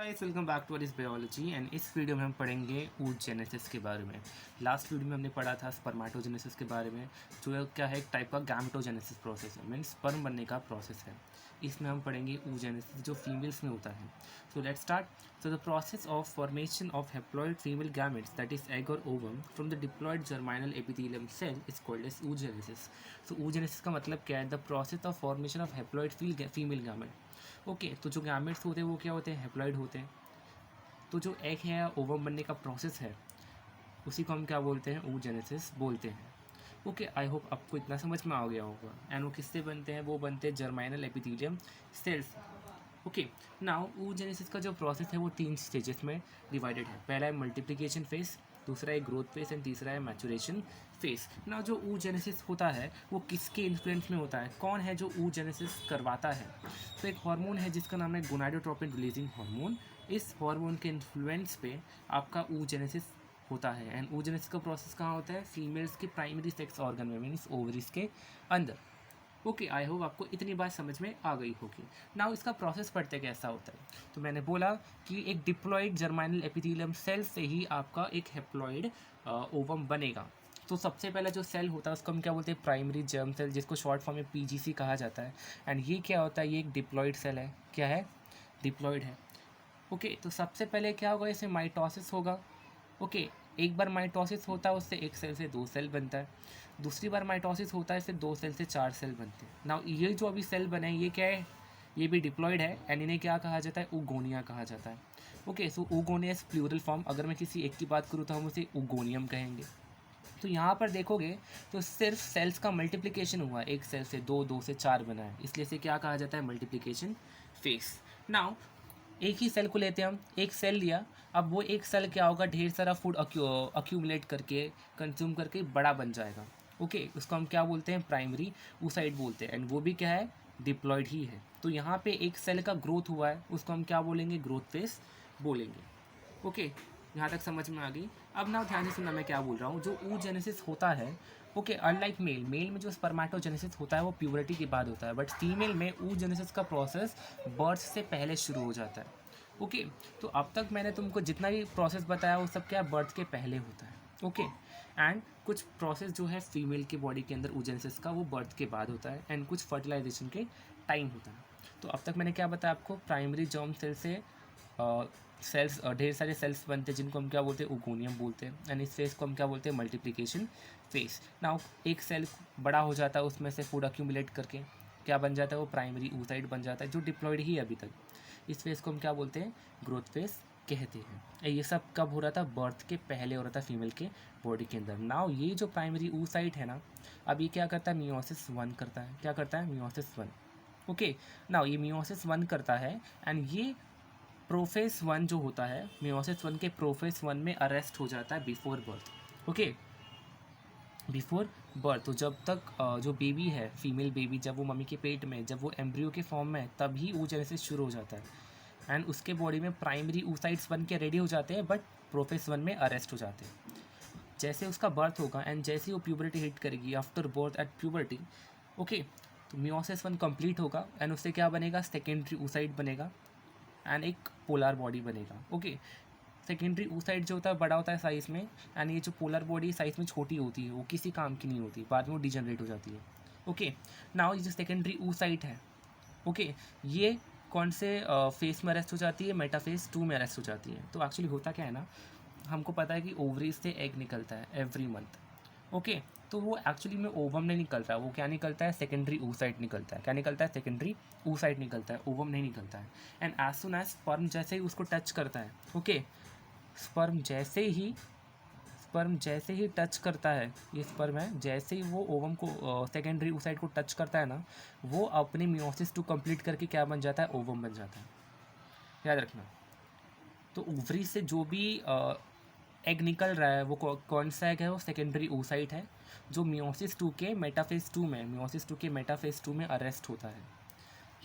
Guys welcome back to इस biology and इस video में हम पढ़ेंगे oogenesis के बारे में। लास्ट वीडियो में हमने पढ़ा था स्पर्मेटोजेनेसिस के बारे में, जो क्या है एक टाइप का गैमेटोजेनेसिस प्रोसेस है, मीन्स स्पर्म बनने का प्रोसेस है। इसमें हम पढ़ेंगे oogenesis जो फीमेल्स में होता है। So let's start. So the process of formation of haploid female gametes that is egg और ovum from the diploid germinal epithelium cell is called as oogenesis। So oogenesis का मतलब क्या है? The process of formation of haploid female gamete. Okay, तो जो gametes होते हैं वो क्या होते हैं? हैप्लॉइड होते हैं। तो जो एग है या ओवम बनने का प्रोसेस है उसी को हम क्या बोलते हैं? oogenesis बोलते हैं। ओके, आई होप आपको इतना समझ में आ गया होगा। एंड वो किससे बनते हैं? वो बनते हैं germinal epithelium cells. Okay, now oogenesis का जो प्रोसेस है वो 3 स्टेजेस में डिवाइडेड है। पहला है मल्टीप्लिकेशन फेज, दूसरा है ग्रोथ फेज एंड तीसरा है मैचुरेशन फेज। नाउ जो oogenesis होता है वो किसके इन्फ्लुएंस में होता है? कौन है जो oogenesis करवाता है? तो एक हार्मोन है जिसका नाम है गोनाडोट्रोपिन रिलीजिंग हार्मोन। इस हार्मोन के इन्फ्लुएंस पे आपका oogenesis होता है। एंड oogenesis का प्रोसेस कहाँ होता है? फीमेल्स के प्राइमरी सेक्स ऑर्गन में, मीन्स ओवरीज के अंदर। ओके, आई होप आपको इतनी बात समझ में आ गई होगी। नाउ इसका प्रोसेस पढ़ते कैसा होता है। तो मैंने बोला कि एक डिप्लॉइड जर्माइनल एपिथेलियम सेल से ही आपका एक हैप्लॉइड ओवम बनेगा। तो सबसे पहला जो सेल होता है उसको हम क्या बोलते हैं? प्राइमरी जर्म सेल, जिसको शॉर्ट फॉर्म में पीजीसी कहा जाता है। एंड ये क्या होता है? ये एक डिप्लॉइड सेल है। क्या है? डिप्लॉइड है। ओके, तो सबसे पहले क्या होगा? इसे माइटोसिस होगा। ओके, एक बार माइटोसिस होता है उससे एक सेल से 2 सेल बनता है। दूसरी बार माइटोसिस होता है फिर 2 सेल से 4 सेल बनते हैं। नाउ ये जो अभी सेल बने हैं ये क्या है? ये भी डिप्लॉइड है एंड इन्हें क्या कहा जाता है? ऊगोनिया कहा जाता है। ओके, सो ऊगोनियस प्लूरल फॉर्म, अगर मैं किसी एक की बात करूँ तो हम उसे ऊगोनियम कहेंगे। तो यहाँ पर देखोगे तो सिर्फ सेल्स का मल्टीप्लिकेशन हुआ, एक सेल से 2, 2 से 4 बना है, इसलिए इसे क्या कहा जाता है? Multiplication face. नाउ एक ही सेल को लेते हैं हम, एक सेल लिया। अब वो एक सेल क्या होगा? ढेर सारा फूड अक्यूमुलेट करके, कंज्यूम करके बड़ा बन जाएगा। ओके, उसको हम क्या बोलते हैं? प्राइमरी oocyte बोलते हैं। एंड वो भी क्या है? डिप्लॉइड ही है। तो यहाँ पे एक सेल का ग्रोथ हुआ है, उसको हम क्या बोलेंगे? ग्रोथ फेस बोलेंगे। ओके, यहाँ तक समझ में आ गई। अब ना ध्यान से सुनना मैं क्या बोल रहा हूँ। जो oogenesis होता है, ओके, अनलाइक मेल में जो स्पर्मेटोजेनेसिस होता है वो प्यूबर्टी के बाद होता है, बट फीमेल में oogenesis का प्रोसेस बर्थ से पहले शुरू हो जाता है। ओके, तो अब तक मैंने तुमको जितना भी प्रोसेस बताया वो सब क्या? बर्थ के पहले होता है। ओके, एंड कुछ प्रोसेस जो है फीमेल के बॉडी के अंदर oogenesis का, वो बर्थ के बाद होता है। एंड कुछ फर्टिलाइजेशन के टाइम होता है। तो अब तक मैंने क्या बताया आपको? प्राइमरी जर्म सेल से सेल्स, ढेर सारे सेल्स बनते हैं जिनको हम क्या बोलते हैं? ऊगोनियम बोलते हैं। एंड इस फेस को हम क्या बोलते हैं? Multiplication face. नाउ एक सेल बड़ा हो जाता है, उसमें से फूड अक्यूमुलेट करके क्या बन जाता है? वो प्राइमरी oocyte बन जाता है, जो डिप्लॉइड ही है अभी तक। इस फेस को हम क्या बोलते हैं? ग्रोथ फेस कहते हैं। ये सब कब हो रहा था? बर्थ के पहले हो रहा था फीमेल के बॉडी के अंदर। नाउ ये जो प्राइमरी oocyte है ना, अब ये क्या करता है? मियोसिस 1 करता है। क्या करता है? मियोसिस 1। ओके, नाउ ये मियोसिस 1 करता है एंड ये प्रोफेस 1 जो होता है, मियोसिस 1 के प्रोफेस 1 में अरेस्ट हो जाता है before birth. Okay, before birth. तो जब तक जो बेबी है, फीमेल बेबी, जब वो मम्मी के पेट में, जब वो एम्ब्रियो के फॉर्म में है, तभी oogenesis शुरू हो जाता है। एंड उसके बॉडी में प्राइमरी oocytes बन के रेडी हो जाते हैं, बट प्रोफेस 1 में अरेस्ट हो जाते हैं। जैसे उसका बर्थ होगा एंड जैसे ही वो प्यूबर्टी हिट करेगी, after birth at puberty, okay, तो मियोसिस 1 कंप्लीट होगा एंड उससे क्या बनेगा? सेकेंडरी oocyte बनेगा एंड एक पोलर बॉडी बनेगा। ओके, सेकेंडरी oocyte जो होता है बड़ा होता है साइज़ में, एंड ये जो पोलर बॉडी साइज़ में छोटी होती है, वो किसी काम की नहीं होती, बाद में वो डिजनरेट हो जाती है। ओके, नाउ ये जो सेकेंडरी oocyte है, ओके, ये कौन से फेस में अरेस्ट हो जाती है? मेटाफेज 2 में अरेस्ट हो जाती है। तो एक्चुअली होता क्या है ना, हमको पता है कि ओवरीज से एग निकलता है एवरी मंथ। ओके, तो वो एक्चुअली में ओवम नहीं निकलता है, वो क्या निकलता है? सेकेंडरी oocyte निकलता है। क्या निकलता है? सेकेंडरी oocyte निकलता है, ओवम नहीं निकलता है। And as soon as sperm जैसे ही उसको टच करता है, ओके, स्पर्म जैसे ही टच करता है, ये स्पर्म है, जैसे ही वो ओवम को सेकेंडरी oocyte को टच करता है ना, वो अपने मियोसिस 2 कंप्लीट करके क्या बन जाता है? ओवम बन जाता है। याद रखना। तो ओवरी से जो भी एग निकल रहा है वो कौन सा एग है? वो सेकेंडरी oocyte है, जो मियोसिस 2 के मेटाफेज 2 में अरेस्ट होता है।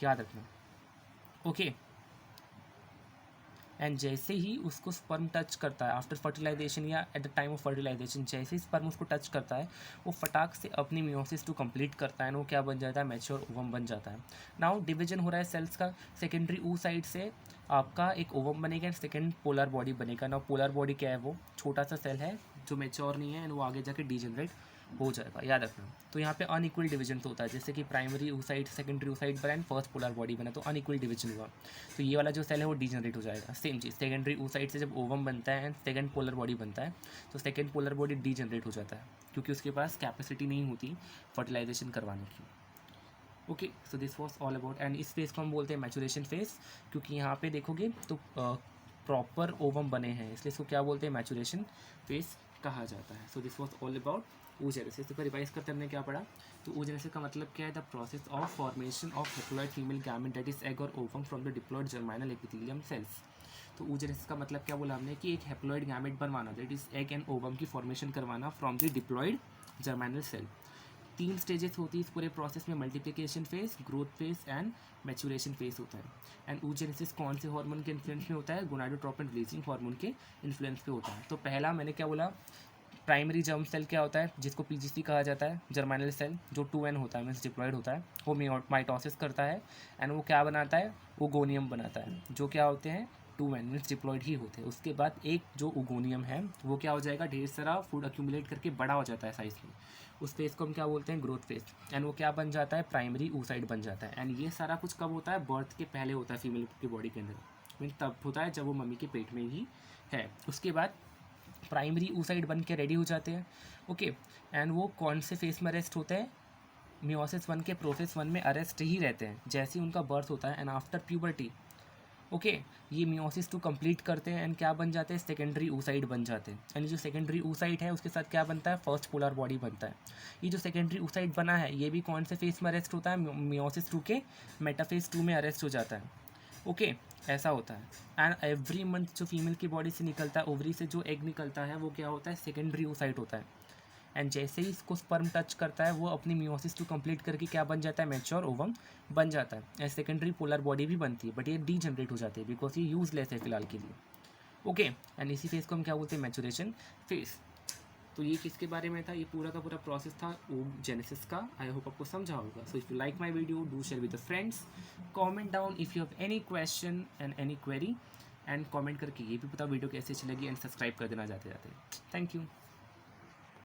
याद रखना। ओके, एंड जैसे ही उसको स्पर्म टच करता है आफ्टर फर्टिलाइजेशन या at the time of fertilization, जैसे ही स्पर्म उसको टच करता है वो फटाक से अपनी मियोसिस टू कंप्लीट करता है, वो क्या बन जाता है, मैच्योर ओवम बन जाता है। नाउ डिवीजन हो रहा है सेल्स का, सेकेंडरी ऊ साइड से आपका एक ओवम बनेगा एंड सेकेंड पोलर बॉडी बनेगा। नाउ पोलर बॉडी क्या है, वो छोटा सा सेल है जो मैच्योर नहीं है एंड वो आगे जाके डीजनरेट हो जाएगा, याद रखना। तो यहाँ पे अनइक्वल डिवीजन तो होता है, जैसे कि प्राइमरी ऊसाइड सेकेंडरी ऊसाइड बना एंड फर्स्ट पोलर बॉडी बना, तो अनइक्वल डिवीजन हुआ, तो ये वाला जो सेल है वो डीजनरेट हो जाएगा। सेम चीज़ सेकेंडरी ऊसाइड से जब ओवम बनता है एंड सेकेंड पोलर बॉडी बनता है तो सेकेंड पोलर बॉडी डीजनरेट हो जाता है, क्योंकि उसके पास कैपेसिटी नहीं होती फर्टिलाइजेशन करवाने की। Okay, so this was all about, and इस फेज़ को हम बोलते हैं मैचुरेशन फेज़, क्योंकि यहाँ पे देखोगे तो प्रॉपर ओवम बने हैं, इसलिए इसको क्या बोलते हैं, मैचुरेशन फेज़ कहा जाता है। So this was all about oogenesis। तो रिवाइज करते हमने क्या पढ़ा, तो oogenesis का मतलब क्या है, the process of formation of haploid female gamete that is egg और ovum from the diploid germinal epithelium cells. तो oogenesis का मतलब क्या बोला हमने कि एक हेप्लॉइड गैमेट बनवाना, that is egg and ovum की फॉर्मेशन करवाना from the diploid germinal cell. 3 stages होती है इस पूरे प्रोसेस में, multiplication phase, growth phase and maturation phase होता है। एंड oogenesis कौन से हार्मोन के इन्फ्लुएंस में होता है, गोनाडोट्रोपिन रिलीजिंग हार्मोन के इन्फ्लुएंस पे होता है। तो पहला मैंने क्या बोला, प्राइमरी जर्म सेल क्या होता है, जिसको पीजीसी कहा जाता है, जर्मिनल सेल जो 2n होता है, मीन्स डिप्लॉइड होता है, वो माइटोसिस करता है एंड वो क्या बनाता है, ओगोनियम बनाता है, जो क्या होते हैं 2n मीन्स डिप्लॉइड ही होते हैं। उसके बाद एक जो ओगोनियम है वो क्या हो जाएगा, ढेर सारा फूड अक्यूमुलेट करके बड़ा हो जाता है साइज में, उस फेज को हम क्या बोलते हैं, ग्रोथ फेज, एंड वो क्या बन जाता है, प्राइमरी oocyte बन जाता है। एंड ये सारा कुछ कब होता है, बर्थ के पहले होता है फीमेल की बॉडी के अंदर, मीन तब होता है जब वो मम्मी के पेट में ही है। उसके बाद प्राइमरी oocyte बन के रेडी हो जाते हैं। ओके, एंड वो कौन से फेज में अरेस्ट होते हैं, मियोसिस 1 के प्रोसेस 1 में अरेस्ट ही रहते हैं जैसे ही उनका बर्थ होता है। एंड आफ्टर प्यूबर्टी ओके, ये मियोसिस 2 कंप्लीट करते हैं एंड क्या बन जाते हैं, सेकेंडरी oocyte बन जाते हैं। यानी जो सेकेंडरी oocyte है उसके साथ क्या बनता है, फर्स्ट पोलर बॉडी बनता है। ये जो सेकेंडरी oocyte बना है ये भी कौन से फेज में अरेस्ट होता है, मियोसिस 2 के मेटाफेज 2 में अरेस्ट हो जाता है। ओके, ऐसा होता है। एंड एवरी मंथ जो फीमेल की बॉडी से निकलता है, ओवरी से जो एग निकलता है वो क्या होता है, सेकेंडरी oocyte होता है। एंड जैसे ही इसको स्पर्म टच करता है वो अपनी मियोसिस 2 कंप्लीट करके क्या बन जाता है, मैच्योर ओवम बन जाता है। एंड सेकेंडरी पोलर बॉडी भी बनती है, बट ये डीजनरेट हो जाती है बिकॉज ये यूजलेस है फिलहाल के लिए। ओके, एंड इसी फेज को हम क्या बोलते हैं, मैचुरेशन फेज। तो ये किसके बारे में था, ये पूरा का पूरा प्रोसेस था oogenesis का। आई होप आपको समझा होगा। So if you like my video, do share with the friends, comment down if you have any question and any query, and comment करके ये भी पता वीडियो कैसे चलेगी, एंड सब्सक्राइब कर देना जाते जाते। Thank you.